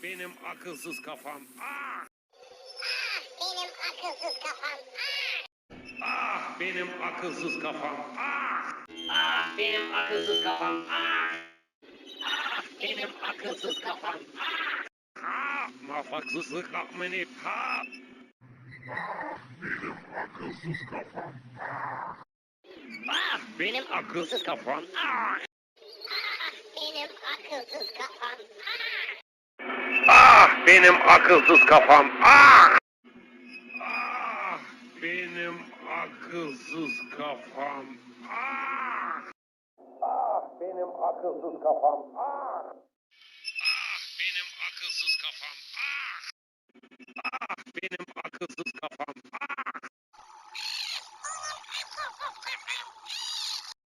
benim akılsız kafam. Ah! Benim akılsız kafam. Ah! Benim akılsız kafam. Ah! Ah benim akılsız kafam. Ah! Ah benim akılsız kafam. Ah! Ha! Mafaksızlık akmeni. Ha! Ah benim akılsız kafam. Ah! Benim akılsız kafam. Ah! Benim akılsız kafam. Ah! Ah! Benim akılsız kafam. Ah! Ah! Benim akılsız kafam. Ah!